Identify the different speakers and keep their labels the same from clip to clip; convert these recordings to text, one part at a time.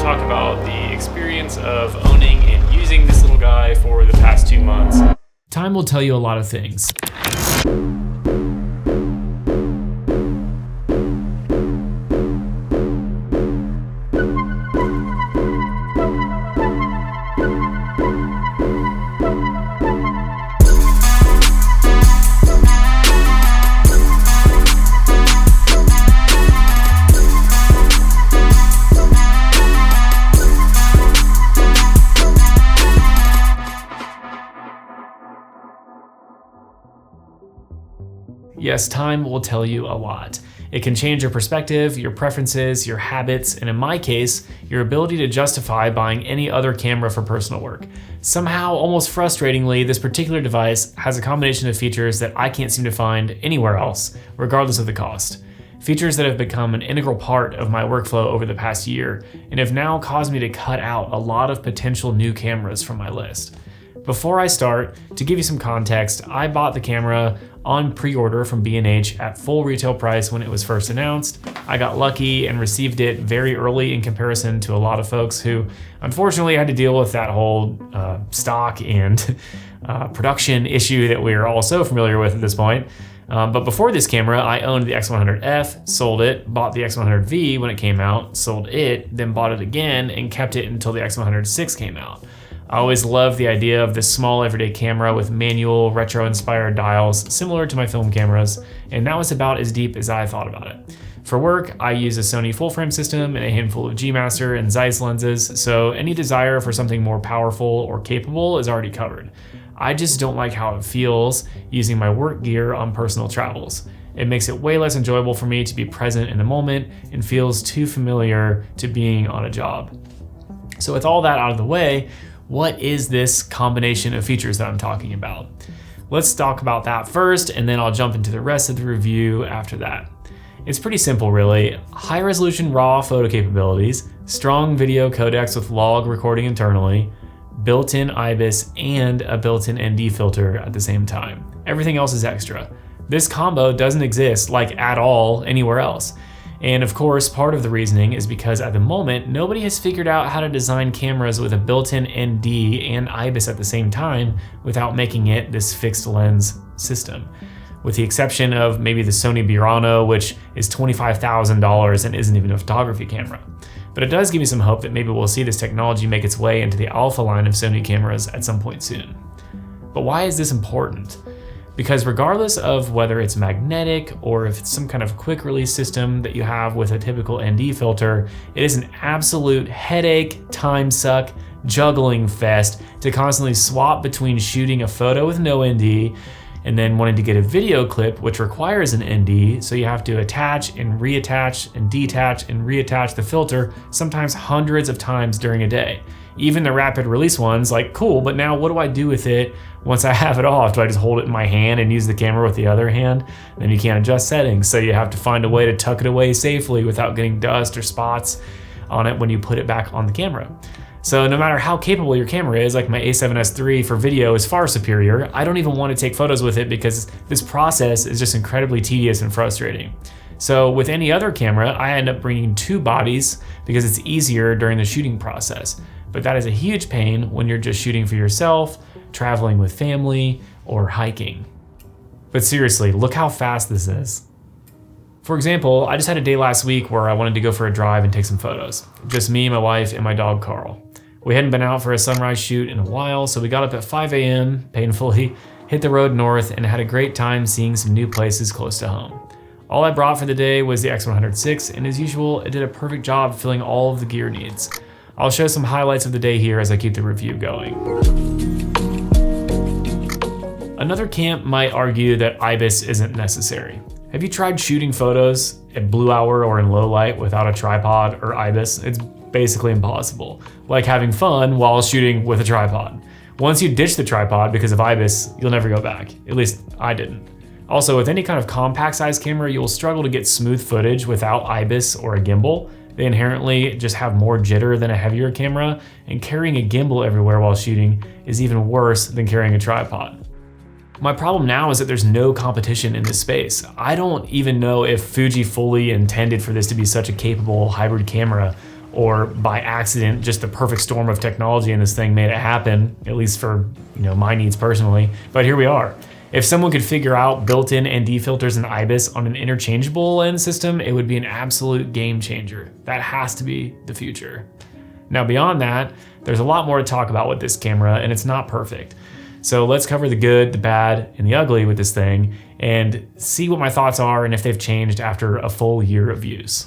Speaker 1: talk about the experience of owning and using this little guy for the past 2 months. Time will tell you a lot of things. Yes, time will tell you a lot. It can change your perspective, your preferences, your habits, and in my case, your ability to justify buying any other camera for personal work. Somehow, almost frustratingly, this particular device has a combination of features that I can't seem to find anywhere else, regardless of the cost. Features that have become an integral part of my workflow over the past year, and have now caused me to cut out a lot of potential new cameras from my list. Before I start, to give you some context, I bought the camera on pre-order from B&H at full retail price when it was first announced. I got lucky and received it very early in comparison to a lot of folks who unfortunately had to deal with that whole stock and production issue that we're all so familiar with at this point. But before this camera, I owned the X100F, sold it, bought the X100V when it came out, sold it, then bought it again and kept it until the X100VI came out. I always loved the idea of this small everyday camera with manual retro-inspired dials similar to my film cameras, and that was about as deep as I thought about it. For work, I use a Sony full-frame system and a handful of G Master and Zeiss lenses, so any desire for something more powerful or capable is already covered. I just don't like how it feels using my work gear on personal travels. It makes it way less enjoyable for me to be present in the moment and feels too familiar to being on a job. So with all that out of the way, what is this combination of features that I'm talking about? Let's talk about that first, and then I'll jump into the rest of the review after that. It's pretty simple, really. High resolution RAW photo capabilities, strong video codecs with log recording internally, built-in IBIS, and a built-in ND filter at the same time. Everything else is extra. This combo doesn't exist at all anywhere else. And of course, part of the reasoning is because at the moment, nobody has figured out how to design cameras with a built-in ND and IBIS at the same time without making it this fixed lens system. With the exception of maybe the Sony Burano, which is $25,000 and isn't even a photography camera. But it does give me some hope that maybe we'll see this technology make its way into the alpha line of Sony cameras at some point soon. But why is this important? Because regardless of whether it's magnetic or if it's some kind of quick release system that you have with a typical ND filter, it is an absolute headache, time suck, juggling fest to constantly swap between shooting a photo with no ND and then wanting to get a video clip which requires an ND, so you have to attach and reattach and detach and reattach the filter sometimes hundreds of times during a day. Even the rapid release ones, cool, but now what do I do with it once I have it off? Do I just hold it in my hand and use the camera with the other hand? Then you can't adjust settings, so you have to find a way to tuck it away safely without getting dust or spots on it when you put it back on the camera. So no matter how capable your camera is, like my A7S III for video is far superior, I don't even want to take photos with it because this process is just incredibly tedious and frustrating. So with any other camera, I end up bringing two bodies because it's easier during the shooting process. But that is a huge pain when you're just shooting for yourself, traveling with family, or hiking. But seriously, look how fast this is. For example, I just had a day last week where I wanted to go for a drive and take some photos. Just me, my wife, and my dog Carl. We hadn't been out for a sunrise shoot in a while, so we got up at 5 a.m., painfully, hit the road north, and had a great time seeing some new places close to home. All I brought for the day was the X100VI, and as usual, it did a perfect job filling all of the gear needs. I'll show some highlights of the day here as I keep the review going. Another camp might argue that IBIS isn't necessary. Have you tried shooting photos at blue hour or in low light without a tripod or IBIS? It's basically impossible. Like having fun while shooting with a tripod. Once you ditch the tripod because of IBIS, you'll never go back. At least I didn't. Also, with any kind of compact size camera, you will struggle to get smooth footage without IBIS or a gimbal. They inherently just have more jitter than a heavier camera, and carrying a gimbal everywhere while shooting is even worse than carrying a tripod. My problem now is that there's no competition in this space. I don't even know if Fuji fully intended for this to be such a capable hybrid camera. or by accident, just the perfect storm of technology in this thing made it happen, at least for my needs personally. But here we are. If someone could figure out built-in ND filters and IBIS on an interchangeable lens system, it would be an absolute game changer. That has to be the future. Now beyond that, there's a lot more to talk about with this camera, and it's not perfect. So let's cover the good, the bad, and the ugly with this thing and see what my thoughts are and if they've changed after a full year of use.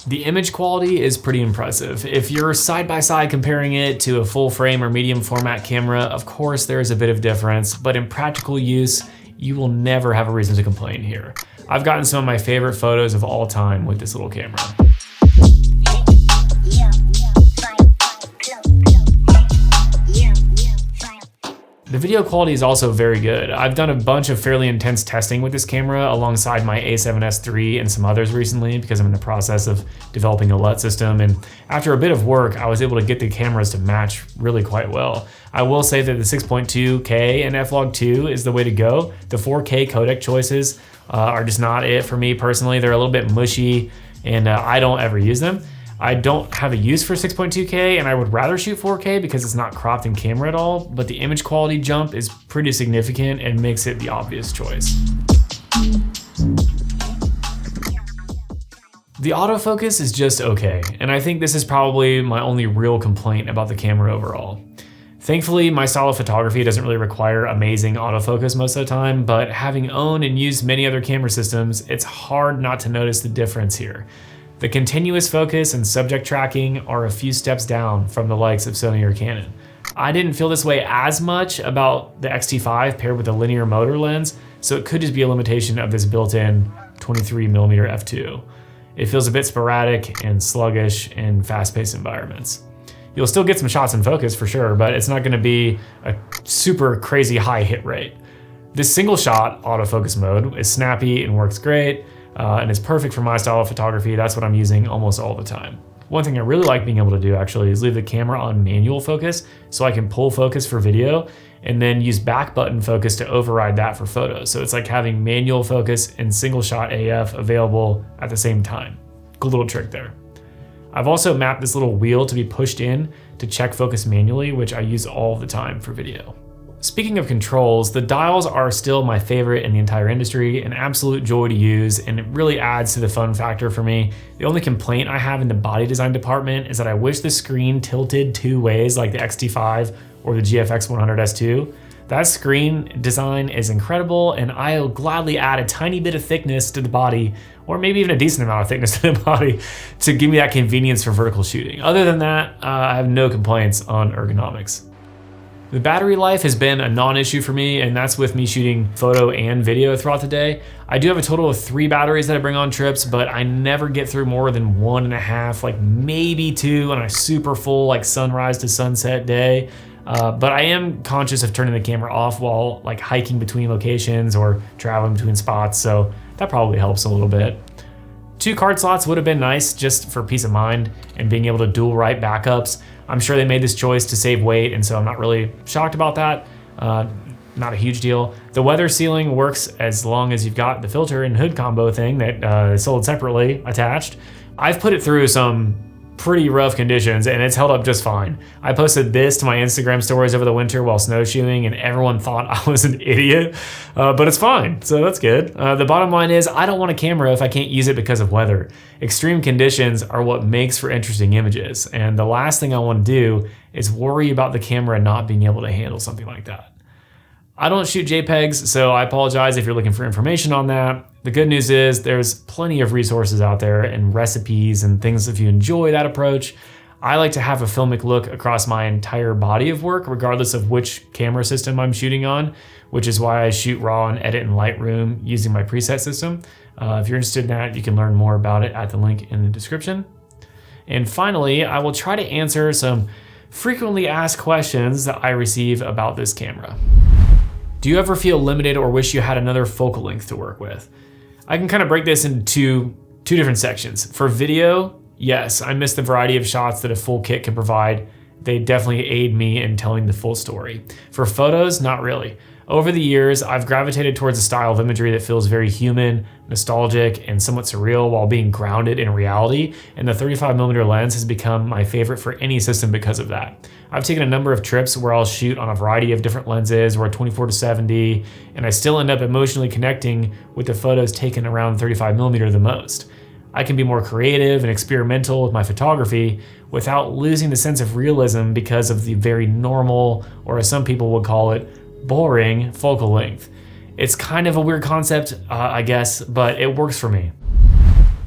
Speaker 1: The image quality is pretty impressive. If you're side by side comparing it to a full frame or medium format camera, of course there is a bit of difference, but in practical use, you will never have a reason to complain here. I've gotten some of my favorite photos of all time with this little camera. The video quality is also very good. I've done a bunch of fairly intense testing with this camera alongside my A7S III and some others recently because I'm in the process of developing a LUT system, and after a bit of work, I was able to get the cameras to match really quite well. I will say that the 6.2K and F-Log2 is the way to go. The 4K codec choices are just not it for me personally. They're a little bit mushy and I don't ever use them. I don't have a use for 6.2K and I would rather shoot 4K because it's not cropped in camera at all, but the image quality jump is pretty significant and makes it the obvious choice. The autofocus is just okay, and I think this is probably my only real complaint about the camera overall. Thankfully, my style of photography doesn't really require amazing autofocus most of the time, but having owned and used many other camera systems, it's hard not to notice the difference here. The continuous focus and subject tracking are a few steps down from the likes of Sony or Canon. I didn't feel this way as much about the X-T5 paired with a linear motor lens, so it could just be a limitation of this built-in 23mm f2. It feels a bit sporadic and sluggish in fast-paced environments. You'll still get some shots in focus for sure, but it's not gonna be a super crazy high hit rate. This single shot autofocus mode is snappy and works great, and it's perfect for my style of photography. That's what I'm using almost all the time. One thing I really like being able to do actually is leave the camera on manual focus so I can pull focus for video and then use back button focus to override that for photos. So it's like having manual focus and single shot AF available at the same time. Cool little trick there. I've also mapped this little wheel to be pushed in to check focus manually, which I use all the time for video. Speaking of controls, the dials are still my favorite in the entire industry, an absolute joy to use, and it really adds to the fun factor for me. The only complaint I have in the body design department is that I wish the screen tilted two ways like the X-T5 or the GFX 100S2. That screen design is incredible, and I'll gladly add a tiny bit of thickness to the body, or maybe even a decent amount of thickness to the body to give me that convenience for vertical shooting. Other than that, I have no complaints on ergonomics. The battery life has been a non-issue for me, and that's with me shooting photo and video throughout the day. I do have a total of 3 batteries that I bring on trips, but I never get through more than 1.5, like maybe 2 on a super full like sunrise to sunset day. But I am conscious of turning the camera off while like hiking between locations or traveling between spots, so that probably helps a little bit. 2 card slots would have been nice just for peace of mind and being able to dual write backups. I'm sure they made this choice to save weight, and so I'm not really shocked about that. Not a huge deal. The weather sealing works as long as you've got the filter and hood combo thing that is sold separately attached. I've put it through some pretty rough conditions and it's held up just fine. I posted this to my Instagram stories over the winter while snowshoeing and everyone thought I was an idiot, but it's fine, so that's good. The bottom line is I don't want a camera if I can't use it because of weather. Extreme conditions are what makes for interesting images, and the last thing I want to do is worry about the camera not being able to handle something like that. I don't shoot JPEGs, so I apologize if you're looking for information on that. The good news is there's plenty of resources out there and recipes and things if you enjoy that approach. I like to have a filmic look across my entire body of work, regardless of which camera system I'm shooting on, which is why I shoot RAW and edit in Lightroom using my preset system. If you're interested in that, you can learn more about it at the link in the description. And finally, I will try to answer some frequently asked questions that I receive about this camera. Do you ever feel limited or wish you had another focal length to work with? I can kind of break this into two different sections. For video, yes, I miss the variety of shots that a full kit can provide. they definitely aid me in telling the full story. For photos, not really. Over the years, I've gravitated towards a style of imagery that feels very human, nostalgic, and somewhat surreal while being grounded in reality, and the 35mm lens has become my favorite for any system because of that. I've taken a number of trips where I'll shoot on a variety of different lenses or a 24-70, and I still end up emotionally connecting with the photos taken around 35mm the most. I can be more creative and experimental with my photography without losing the sense of realism because of the very normal, or as some people would call it, boring focal length. It's kind of a weird concept, I guess, but it works for me.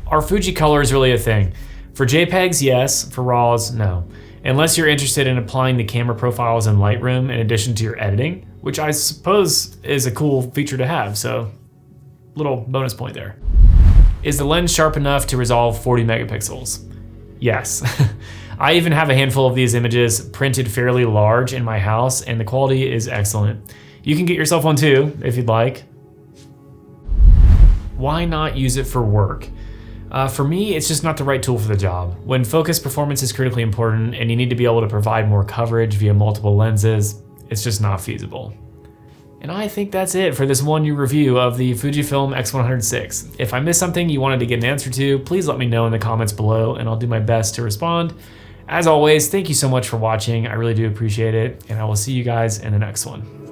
Speaker 1: Are Fuji colors really a thing? For JPEGs, yes. For RAWs, no. Unless you're interested in applying the camera profiles in Lightroom in addition to your editing, which I suppose is a cool feature to have, so little bonus point there. Is the lens sharp enough to resolve 40 megapixels? Yes. I even have a handful of these images printed fairly large in my house, and the quality is excellent. You can get yourself one too, if you'd like. Why not use it for work? For me, it's just not the right tool for the job. When focus performance is critically important and you need to be able to provide more coverage via multiple lenses, it's just not feasible. And I think that's it for this one-year review of the Fujifilm X100VI. If I missed something you wanted to get an answer to, please let me know in the comments below and I'll do my best to respond. As always, thank you so much for watching. I really do appreciate it, and I will see you guys in the next one.